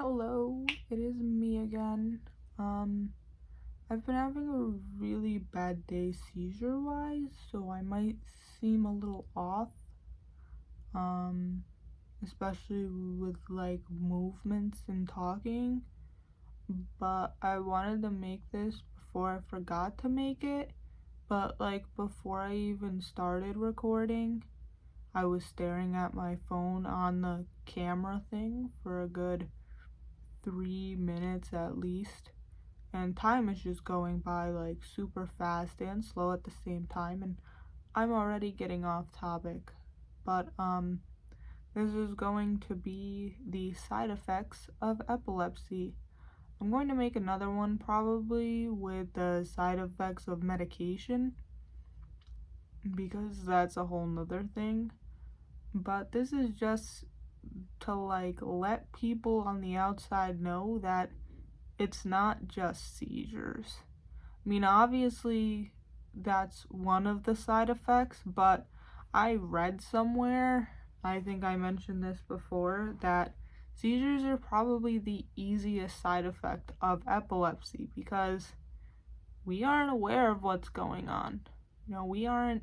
Hello, it is me again. I've been having a really bad day seizure-wise, so I might seem a little off. Especially with like movements and talking. But I wanted to make this before I forgot to make it. But like before I even started recording, I was staring at my phone on the camera thing for a good 3 minutes at least, and time is just going by like super fast and slow at the same time, and I'm already getting off topic. But this is going to be the side effects of epilepsy. I'm going to make another one probably with the side effects of medication, because that's a whole nother thing. But this is just to like let people on the outside know that it's not just seizures. I mean, obviously that's one of the side effects, but I read somewhere, I think I mentioned this before, that seizures are probably the easiest side effect of epilepsy because we aren't aware of what's going on. We aren't,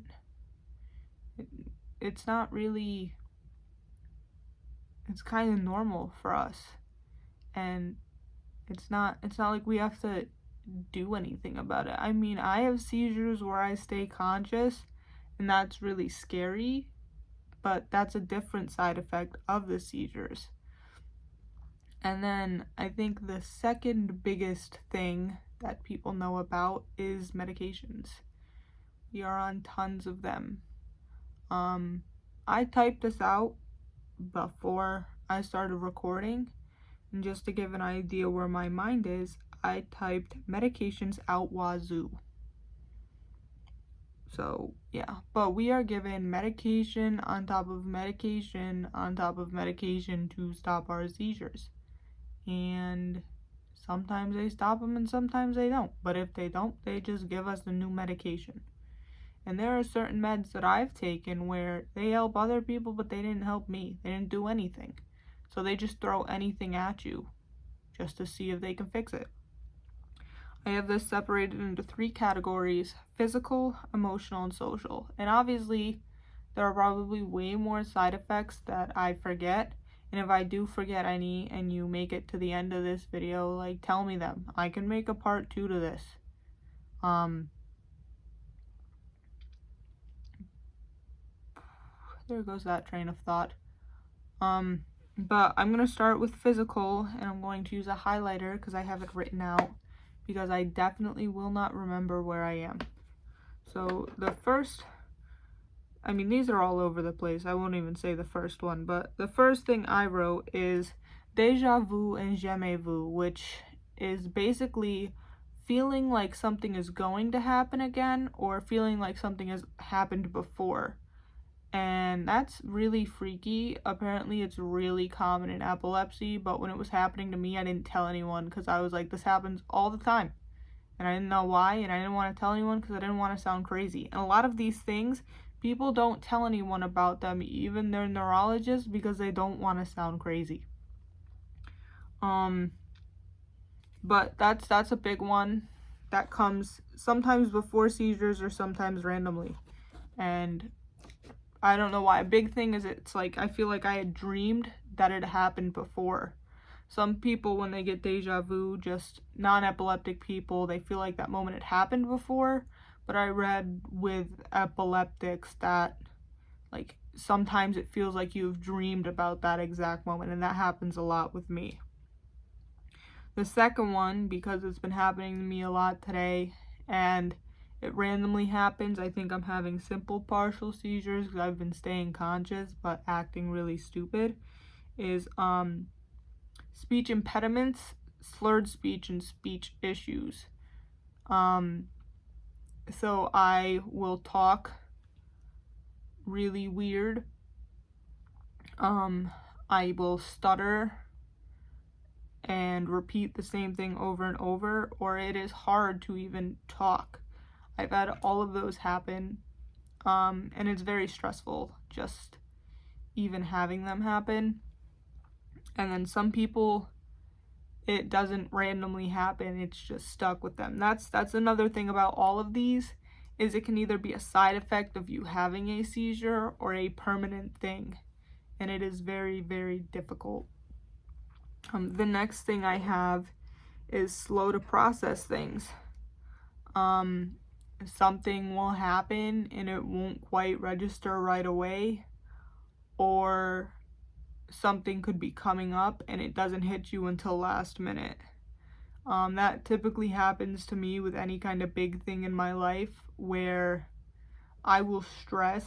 it's not really, it's kind of normal for us. And it's not like we have to do anything about it. I mean, I have seizures where I stay conscious, and that's really scary, but that's a different side effect of the seizures. And then I think the second biggest thing that people know about is medications. We are on tons of them. I typed this out before I started recording, and just to give an idea where my mind is, I typed medications out wazoo. So, yeah. But we are given medication on top of medication on top of medication to stop our seizures. And sometimes they stop them and sometimes they don't. But if they don't, they just give us a new medication. And there are certain meds that I've taken where they help other people, but they didn't help me. They didn't do anything. So they just throw anything at you just to see if they can fix it. I have this separated into 3 categories: physical, emotional, and social. And obviously, there are probably way more side effects that I forget. And if I do forget any and you make it to the end of this video, like, tell me them. I can make a part 2 to this. There goes that train of thought. But I'm going to start with physical, and I'm going to use a highlighter because I have it written out, because I definitely will not remember where I am. So the first, I mean, these are all over the place. I won't even say the first one, but the first thing I wrote is Deja Vu and Jamais Vu, which is basically feeling like something is going to happen again or feeling like something has happened before. And that's really freaky. Apparently it's really common in epilepsy, but when it was happening to me, I didn't tell anyone because I was like, this happens all the time. And I didn't know why, and I didn't want to tell anyone because I didn't want to sound crazy. And a lot of these things, people don't tell anyone about them, even their neurologists, because they don't want to sound crazy. But that's a big one that comes sometimes before seizures or sometimes randomly. And I don't know why. A big thing is it's like I feel like I had dreamed that it happened before. Some people, when they get deja vu, just non-epileptic people, they feel like that moment had happened before. But I read with epileptics that like sometimes it feels like you've dreamed about that exact moment, and that happens a lot with me. The second one, because it's been happening to me a lot today, and it randomly happens. I think I'm having simple partial seizures because I've been staying conscious but acting really stupid. Is speech impediments, slurred speech, and speech issues. So I will talk really weird. I will stutter and repeat the same thing over and over, or it is hard to even talk. I've had all of those happen, and it's very stressful just even having them happen. And then some people it doesn't randomly happen, it's just stuck with them. That's another thing about all of these, is it can either be a side effect of you having a seizure or a permanent thing, and it is very, very difficult. The next thing I have is slow to process things. Something will happen and it won't quite register right away, or something could be coming up and it doesn't hit you until last minute. That typically happens to me with any kind of big thing in my life, where I will stress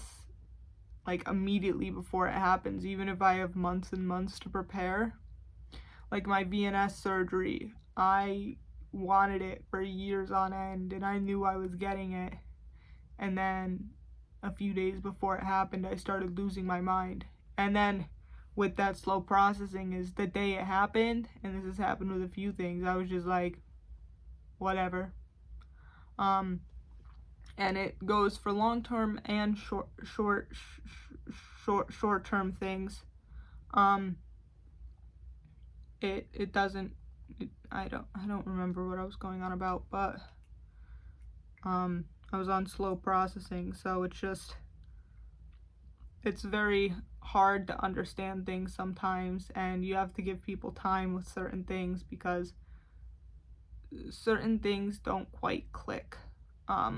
like immediately before it happens, even if I have months and months to prepare. Like my VNS surgery, I wanted it for years on end and I knew I was getting it, and then a few days before it happened I started losing my mind. And then with that slow processing is the day it happened, and this has happened with a few things, I was just like, whatever. And it goes for long-term and short-term things. It doesn't, I don't remember what I was going on about, but I was on slow processing, so it's very hard to understand things sometimes, and you have to give people time with certain things because certain things don't quite click. I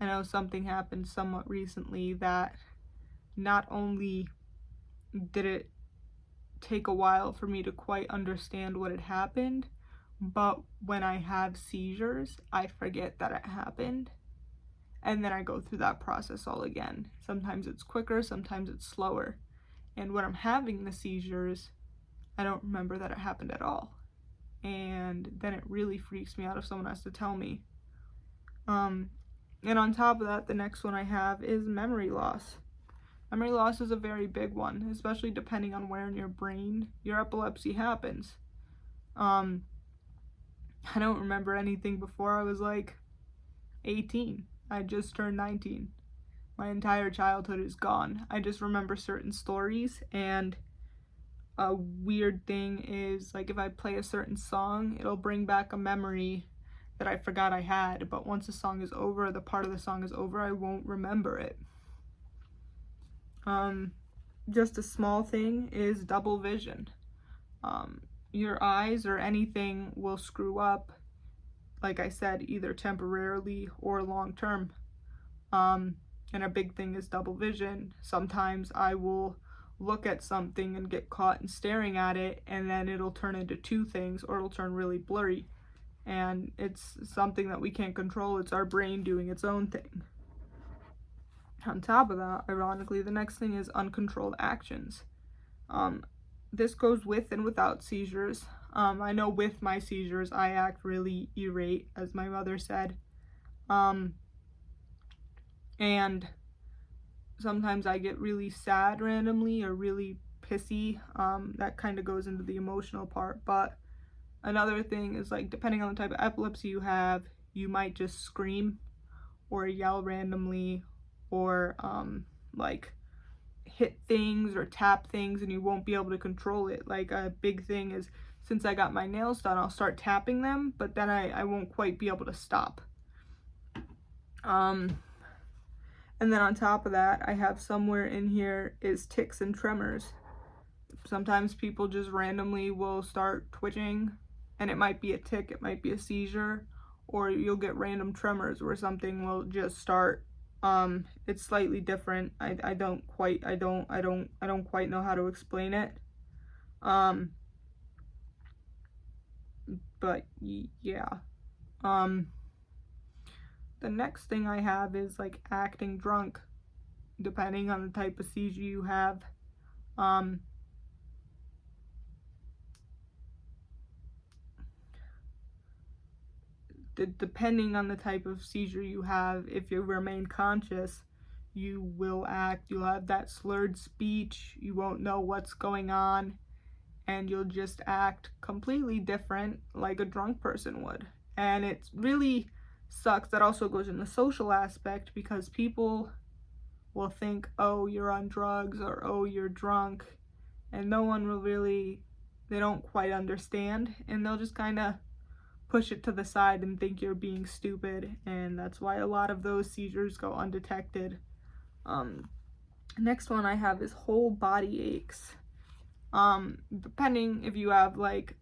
know something happened somewhat recently that not only did it take a while for me to quite understand what had happened, but when I have seizures, I forget that it happened, and then I go through that process all again. Sometimes it's quicker, sometimes it's slower. And when I'm having the seizures, I don't remember that it happened at all. And then it really freaks me out if someone has to tell me. And on top of that, the next one I have is memory loss. Memory loss is a very big one, especially depending on where in your brain your epilepsy happens. I don't remember anything before I was like 18. I just turned 19. My entire childhood is gone. I just remember certain stories, and a weird thing is, like, if I play a certain song, it'll bring back a memory that I forgot I had, but once the song is over, the part of the song is over, I won't remember it. Just a small thing is double vision. Your eyes or anything will screw up, like I said, either temporarily or long term. And a big thing is double vision. Sometimes I will look at something and get caught in staring at it, and then it'll turn into two things, or it'll turn really blurry. And it's something that we can't control. It's our brain doing its own thing. On top of that, ironically, the next thing is uncontrolled actions. This goes with and without seizures. I know with my seizures, I act really irate, as my mother said. And sometimes I get really sad randomly or really pissy. That kind of goes into the emotional part. But another thing is, like, depending on the type of epilepsy you have, you might just scream or yell randomly, or like hit things or tap things, and you won't be able to control it. Like, a big thing is, since I got my nails done, I'll start tapping them, but then I won't quite be able to stop. And then on top of that, I have somewhere in here is tics and tremors. Sometimes people just randomly will start twitching, and it might be a tic, it might be a seizure, or you'll get random tremors where something will just start. It's slightly different. I don't quite know how to explain it. But yeah. The next thing I have is, like, acting drunk, depending on the type of seizure you have. Depending on the type of seizure you have, if you remain conscious, you will act, you'll have that slurred speech, you won't know what's going on, and you'll just act completely different, like a drunk person would. And it really sucks. That also goes in the social aspect, because people will think, oh, you're on drugs, or oh, you're drunk, and no one will really they don't quite understand, and they'll just kind of push it to the side and think you're being stupid, and that's why a lot of those seizures go undetected. Next one I have is whole body aches. Depending if you have like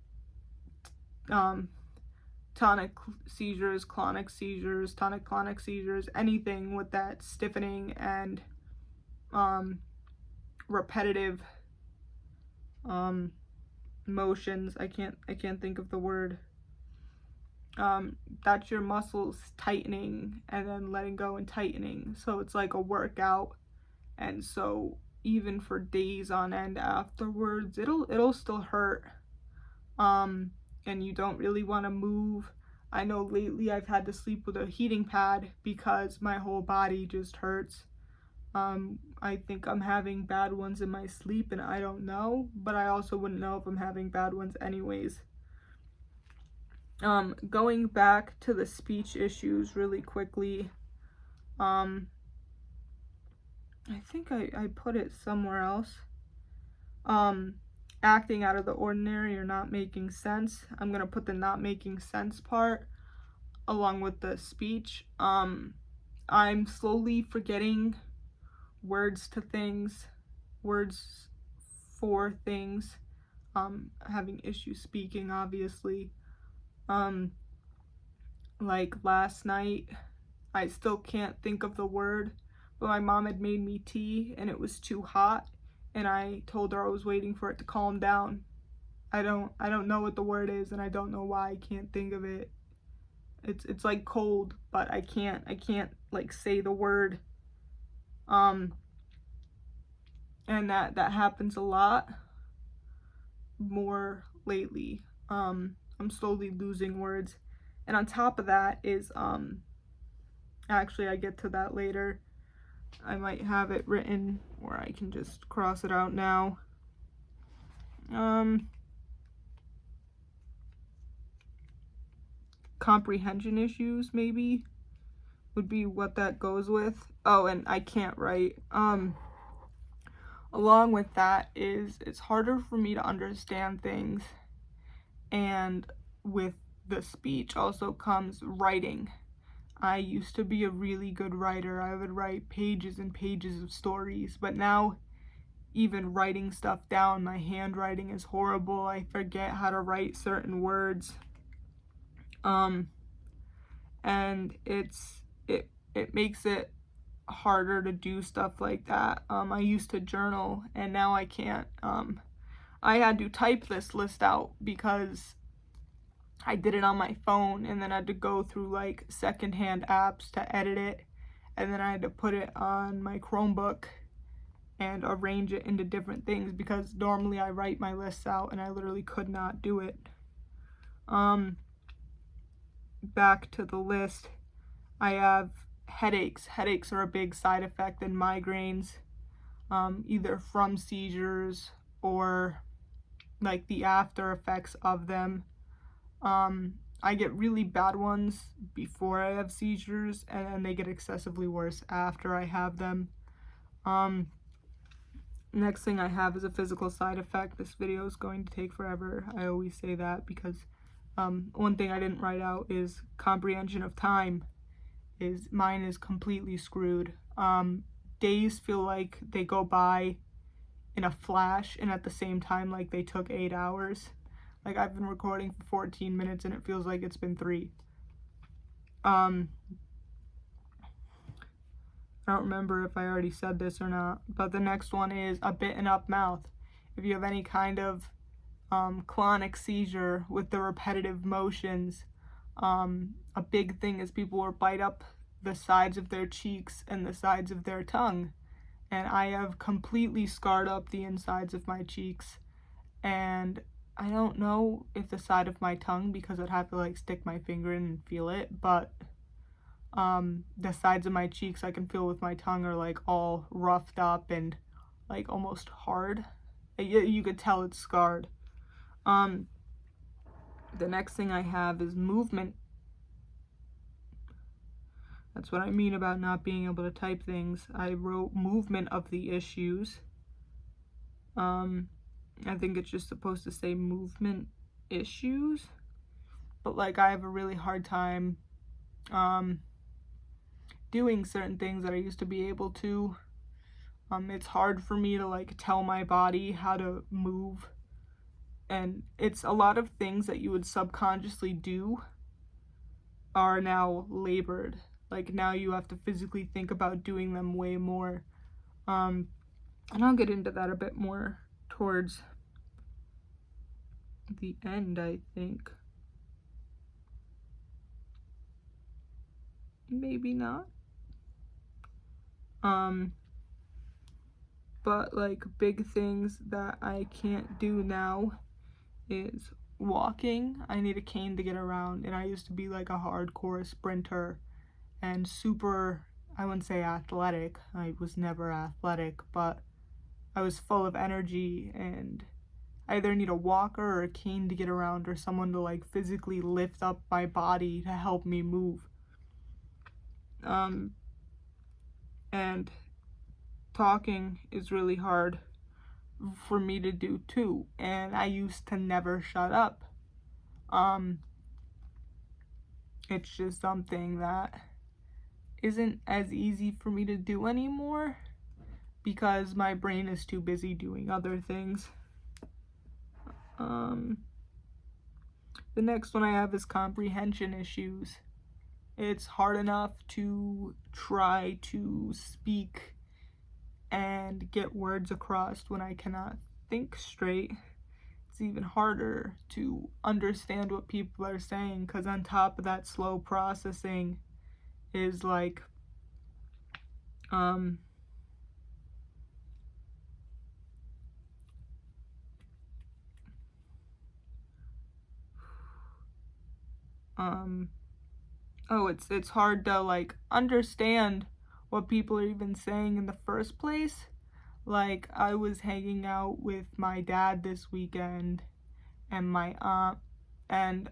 tonic seizures, clonic seizures, tonic-clonic seizures, anything with that stiffening and repetitive motions. I can't think of the word. That's your muscles tightening and then letting go and tightening. So it's like a workout, and so even for days on end afterwards, it'll still hurt. And you don't really want to move. I know lately I've had to sleep with a heating pad because my whole body just hurts. I think I'm having bad ones in my sleep and I don't know, but I also wouldn't know if I'm having bad ones anyways. Going back to the speech issues really quickly, I think I put it somewhere else. Acting out of the ordinary or not making sense. I'm gonna put the not making sense part along with the speech. I'm slowly forgetting words to things, words for things, having issues speaking, obviously. Like last night, I still can't think of the word, but my mom had made me tea and it was too hot, and I told her I was waiting for it to calm down. I don't know what the word is, and I don't know why I can't think of it. It's like cold, but I can't like say the word. And that happens a lot more lately. I'm slowly losing words. And on top of that is actually I get to that later. I might have it written or I can just cross it out now. Comprehension issues maybe would be what that goes with. Oh, and I can't write. Along with that is it's harder for me to understand things, and with the speech also comes writing. I used to be a really good writer. I would write pages and pages of stories, but now even writing stuff down, my handwriting is horrible. I forget how to write certain words. And it makes it harder to do stuff like that. I used to journal and now I can't. I had to type this list out because I did it on my phone and then I had to go through like secondhand apps to edit it, and then I had to put it on my Chromebook and arrange it into different things because normally I write my lists out and I literally could not do it. Back to the list, I have headaches. Headaches are a big side effect in migraines, either from seizures or like the after effects of them. I get really bad ones before I have seizures, and then they get excessively worse after I have them. Next thing I have is a physical side effect. This video is going to take forever. I always say that because one thing I didn't write out is comprehension of time. Mine is completely screwed. Days feel like they go by in a flash, and at the same time like they took 8 hours. Like I've been recording for 14 minutes and it feels like it's been 3. I don't remember if I already said this or not, but the next one is a bitten up mouth. If you have any kind of clonic seizure with the repetitive motions, a big thing is people will bite up the sides of their cheeks and the sides of their tongue, and I have completely scarred up the insides of my cheeks, and I don't know if the side of my tongue, because I'd have to like stick my finger in and feel it, but the sides of my cheeks I can feel with my tongue are like all roughed up and like almost hard. You could tell it's scarred. The next thing I have is movement. That's what I mean about not being able to type things. I wrote movement of the issues. I think it's just supposed to say movement issues, but like I have a really hard time doing certain things that I used to be able to. It's hard for me to like tell my body how to move, and it's a lot of things that you would subconsciously do are now labored. Like now you have to physically think about doing them way more. And I'll get into that a bit more towards the end, I think. Maybe not. But like big things that I can't do now is walking. I need a cane to get around, and I used to be like a hardcore sprinter and super, I wouldn't say athletic. I was never athletic, but I was full of energy, and I either need a walker or a cane to get around, or someone to like physically lift up my body to help me move. And talking is really hard for me to do too, and I used to never shut up. It's just something that isn't as easy for me to do anymore because my brain is too busy doing other things. The next one I have is comprehension issues. It's hard enough to try to speak and get words across when I cannot think straight. It's even harder to understand what people are saying, because on top of that, slow processing is like it's hard to like understand what people are even saying in the first place. Like I was hanging out with my dad this weekend and my aunt, and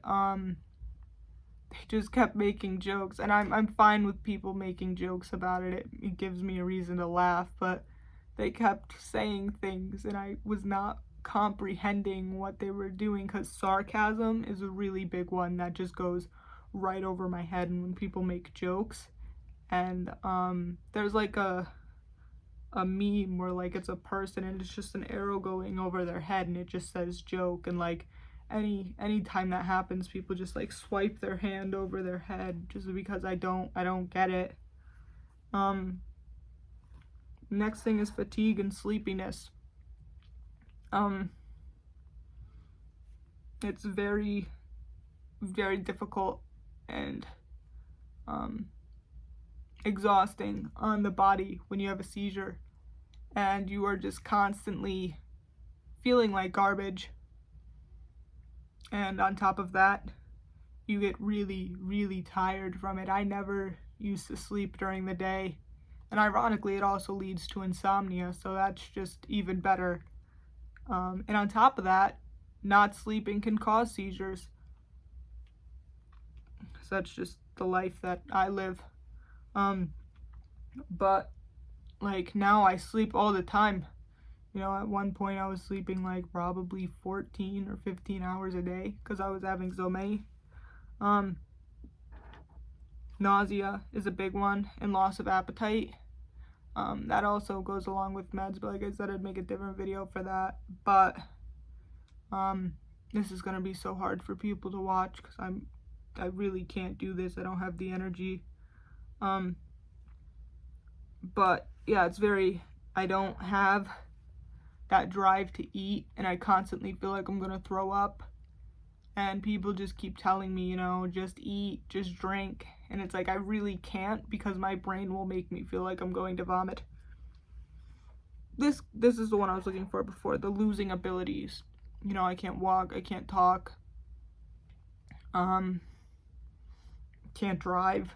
they just kept making jokes, and I'm fine with people making jokes about it. It gives me a reason to laugh, but they kept saying things and I was not comprehending what they were doing, because sarcasm is a really big one that just goes right over my head. And when people make jokes, and there's like a meme where like it's a person and it's just an arrow going over their head and it just says joke, and like any time that happens, people just like swipe their hand over their head just because I don't get it. Next thing is fatigue and sleepiness. It's very, very difficult and exhausting on the body when you have a seizure and you are just constantly feeling like garbage. And on top of that, you get really, really tired from it. I never used to sleep during the day, and ironically, it also leads to insomnia, so that's just even better. And on top of that, not sleeping can cause seizures. So that's just the life that I live. But like now I sleep all the time. You know, at one point I was sleeping like probably 14 or 15 hours a day because I was having so many. Nausea is a big one, and loss of appetite. That also goes along with meds, but like I said, I'd make a different video for that. But this is gonna be so hard for people to watch because I really can't do this. I don't have the energy. But yeah, I don't have that drive to eat, and I constantly feel like I'm gonna throw up. And people just keep telling me, you know, just eat, just drink. And it's like I really can't because my brain will make me feel like I'm going to vomit. This is the one I was looking for before, the losing abilities. You know, I can't walk, I can't talk. Can't drive.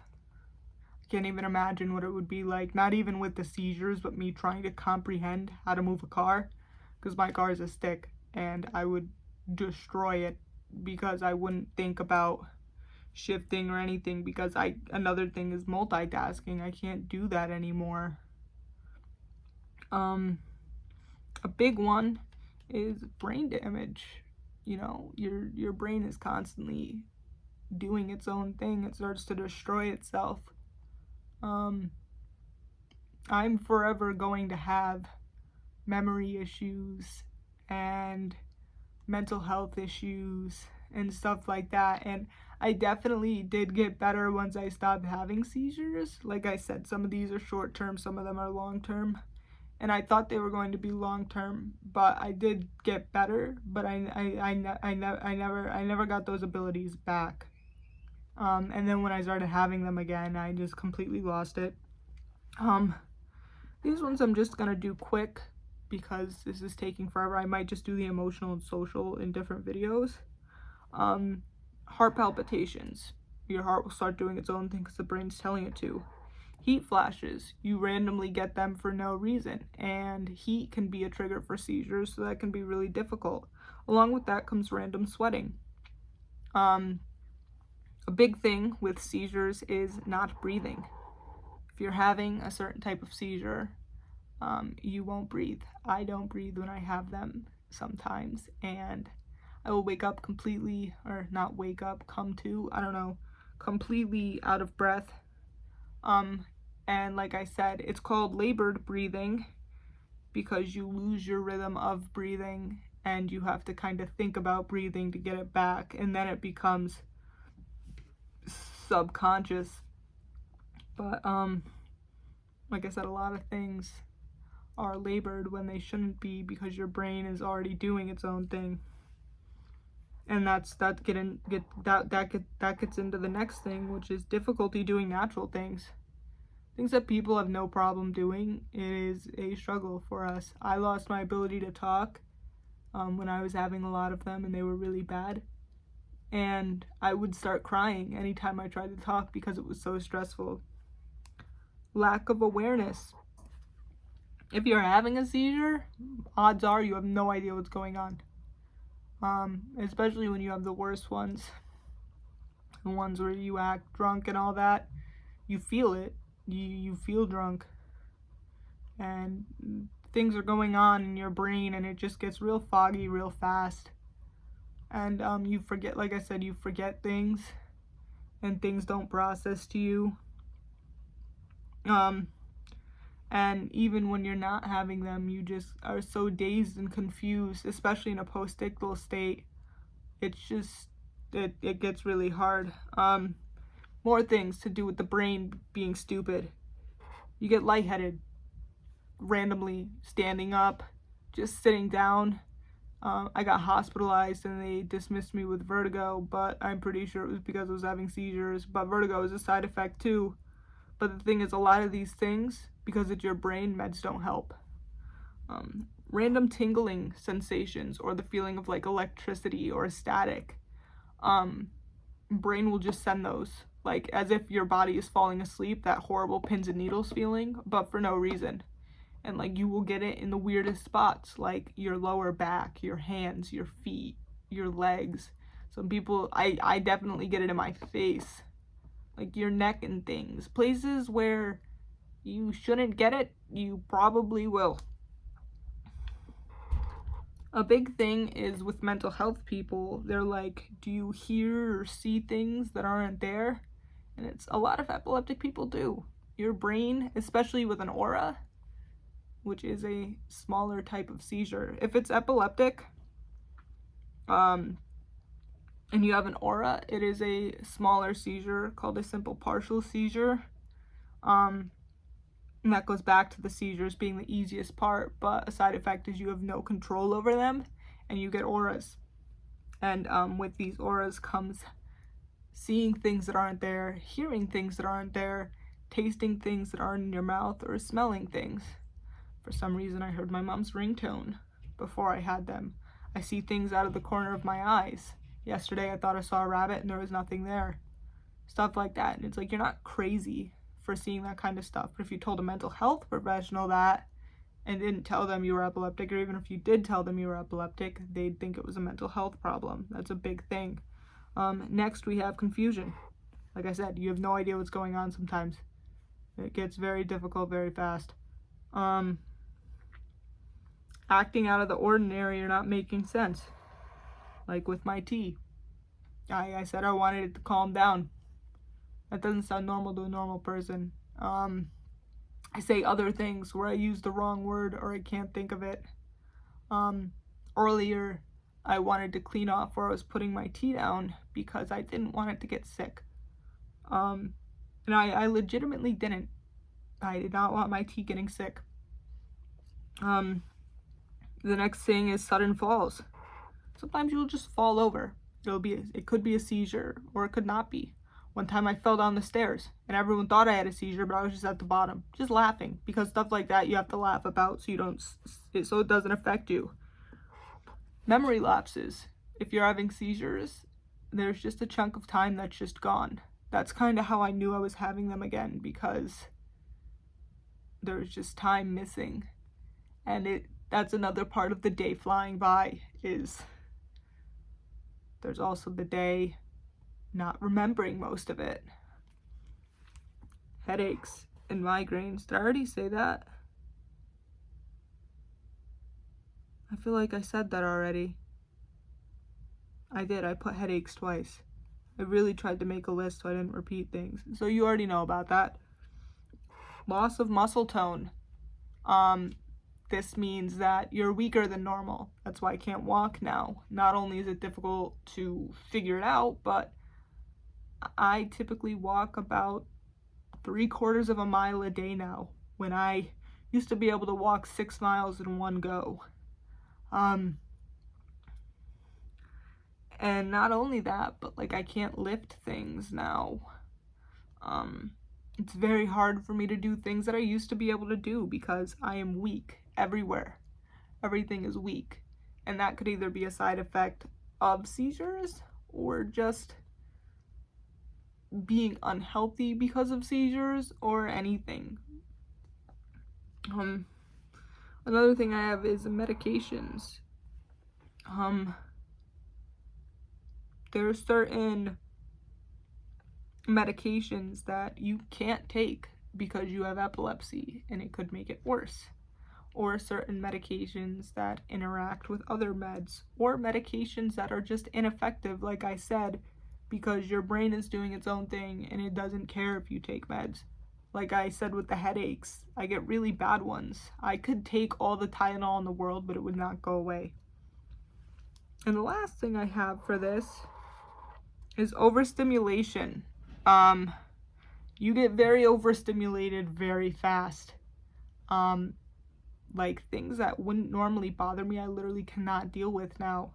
Can't even imagine what it would be like, not even with the seizures, but me trying to comprehend how to move a car, because my car is a stick and I would destroy it because I wouldn't think about shifting or anything, because another thing is multitasking. I can't do that anymore. A big one is brain damage. You know, your brain is constantly doing its own thing. It starts to destroy itself. I'm forever going to have memory issues and mental health issues and stuff like that, and I definitely did get better once I stopped having seizures. Like I said, some of these are short term, some of them are long term, and I thought they were going to be long term, but I did get better, but I never got those abilities back. And then when I started having them again, I just completely lost it. These ones I'm just gonna do quick because this is taking forever. I might just do the emotional and social in different videos. Heart palpitations. Your heart will start doing its own thing because the brain's telling it to. Heat flashes. You randomly get them for no reason, and heat can be a trigger for seizures, so that can be really difficult. Along with that comes random sweating. A big thing with seizures is not breathing. If you're having a certain type of seizure, you won't breathe. I don't breathe when I have them sometimes, and I will wake up completely, or not wake up, come to, I don't know, completely out of breath. And like I said, it's called labored breathing because you lose your rhythm of breathing and you have to kind of think about breathing to get it back, and then it becomes subconscious. But like I said, a lot of things are labored when they shouldn't be because your brain is already doing its own thing. And that gets into the next thing, which is difficulty doing natural things. Things that people have no problem doing. It is a struggle for us. I lost my ability to talk when I was having a lot of them, and they were really bad. And I would start crying anytime I tried to talk because it was so stressful. Lack of awareness. If you're having a seizure, odds are you have no idea what's going on. Especially when you have the worst ones, the ones where you act drunk and all that. You feel it. You feel drunk, and things are going on in your brain, and it just gets real foggy real fast. And you forget, like I said, you forget things, and things don't process to you. And even when you're not having them, you just are so dazed and confused, especially in a post-ictal state. It's just, it gets really hard. More things to do with the brain being stupid. You get lightheaded, randomly standing up, just sitting down. I got hospitalized and they dismissed me with vertigo, but I'm pretty sure it was because I was having seizures. But vertigo is a side effect too. But the thing is, a lot of these things, because it's your brain, meds don't help. Random tingling sensations or the feeling of like electricity or static. Brain will just send those, like as if your body is falling asleep, that horrible pins and needles feeling, but for no reason. And like you will get it in the weirdest spots, like your lower back, your hands, your feet, your legs. Some people, I definitely get it in my face, like your neck and things. Places where you shouldn't get it, you probably will. A big thing is with mental health people, they're like, do you hear or see things that aren't there? And it's a lot of epileptic people do. Your brain, especially with an aura, which is a smaller type of seizure. If it's epileptic, and you have an aura, it is a smaller seizure called a simple partial seizure. And that goes back to the seizures being the easiest part, but a side effect is you have no control over them and you get auras. And with these auras comes seeing things that aren't there, hearing things that aren't there, tasting things that aren't in your mouth, or smelling things. For some reason, I heard my mom's ringtone before I had them. I see things out of the corner of my eyes. Yesterday, I thought I saw a rabbit and there was nothing there. Stuff like that. And it's like, you're not crazy for seeing that kind of stuff. But if you told a mental health professional that and didn't tell them you were epileptic, or even if you did tell them you were epileptic, they'd think it was a mental health problem. That's a big thing. Next, we have confusion. Like I said, you have no idea what's going on sometimes. It gets very difficult very fast. acting out of the ordinary or not making sense. Like with my tea. I said I wanted it to calm down. That doesn't sound normal to a normal person. I say other things where I use the wrong word or I can't think of it. Earlier, I wanted to clean off where I was putting my tea down because I didn't want it to get sick. And I legitimately didn't. I did not want my tea getting sick. The next thing is sudden falls. Sometimes you'll just fall over. It could be a seizure or it could not be. One time I fell down the stairs and everyone thought I had a seizure, but I was just at the bottom, just laughing, because stuff like that you have to laugh about so it doesn't affect you. Memory lapses. If you're having seizures, there's just a chunk of time that's just gone. That's kind of how I knew I was having them again, because there's just time missing. And that's another part of the day flying by, is there's also the day not remembering most of it. Headaches and migraines. Did I already say that? I feel like I said that already. I did. I put headaches twice. I really tried to make a list so I didn't repeat things. So you already know about that. Loss of muscle tone. This means that you're weaker than normal. That's why I can't walk now. Not only is it difficult to figure it out, but I typically walk about 3/4 of a mile a day now, when I used to be able to walk 6 miles in one go. And not only that, but like I can't lift things now. It's very hard for me to do things that I used to be able to do because I am weak everywhere. Everything is weak. And that could either be a side effect of seizures or just being unhealthy because of seizures or anything. Another thing I have is medications. There are certain medications that you can't take because you have epilepsy and it could make it worse. Or certain medications that interact with other meds, or medications that are just ineffective, like I said, because your brain is doing its own thing and it doesn't care if you take meds. Like I said with the headaches, I get really bad ones. I could take all the Tylenol in the world, but it would not go away. And the last thing I have for this is overstimulation. You get very overstimulated very fast. Like things that wouldn't normally bother me, I literally cannot deal with now.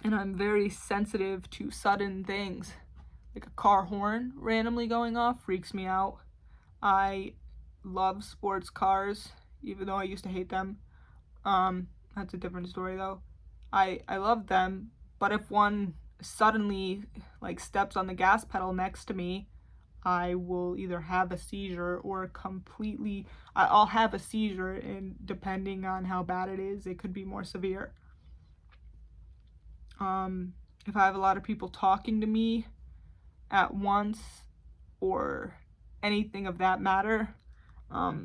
And I'm very sensitive to sudden things. Like a car horn randomly going off freaks me out. I love sports cars, even though I used to hate them. That's a different story though. I love them, but if one suddenly like steps on the gas pedal next to me, I will either have a seizure or I'll have a seizure, and depending on how bad it is, it could be more severe. If I have a lot of people talking to me at once or anything of that matter, I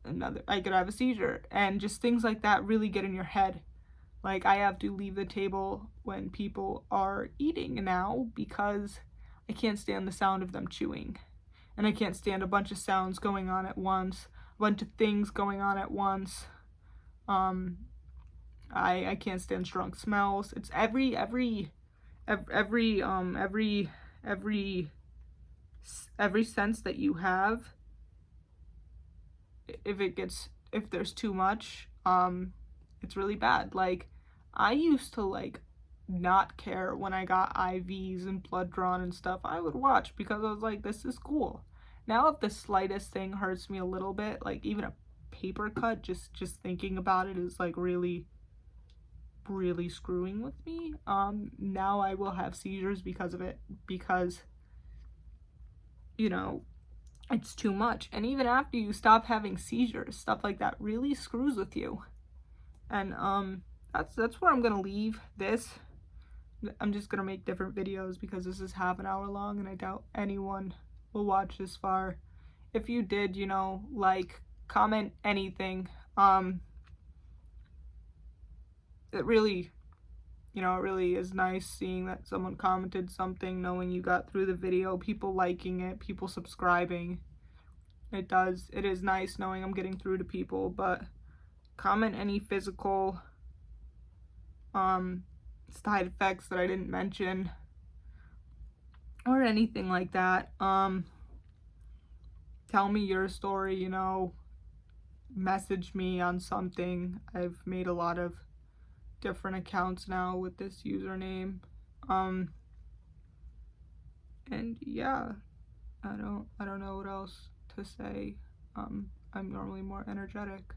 could have a seizure. And just things like that really get in your head. Like I have to leave the table when people are eating now because I can't stand the sound of them chewing. And I can't stand a bunch of sounds going on at once, a bunch of things going on at once. I can't stand strong smells. It's every sense that you have. If there's too much, it's really bad. Like I used to like not care when I got IVs and blood drawn and stuff. I would watch because I was like, this is cool. Now if the slightest thing hurts me a little bit, like even a paper cut, just thinking about it is like really screwing with me. Now I will have seizures because of it, because it's too much. And even after you stop having seizures, stuff like that really screws with you. And that's where I'm gonna leave this. I'm just gonna make different videos because this is half an hour long and I doubt anyone will watch this far. If you did, like, comment anything. it really, you know, it really is nice seeing that someone commented something, knowing you got through the video, people liking it, people subscribing. It is nice knowing I'm getting through to people. But comment any physical side effects that I didn't mention or anything like that. Tell me your story, you know, message me on something. I've made a lot of different accounts now with this username. And yeah, I don't know what else to say. I'm normally more energetic.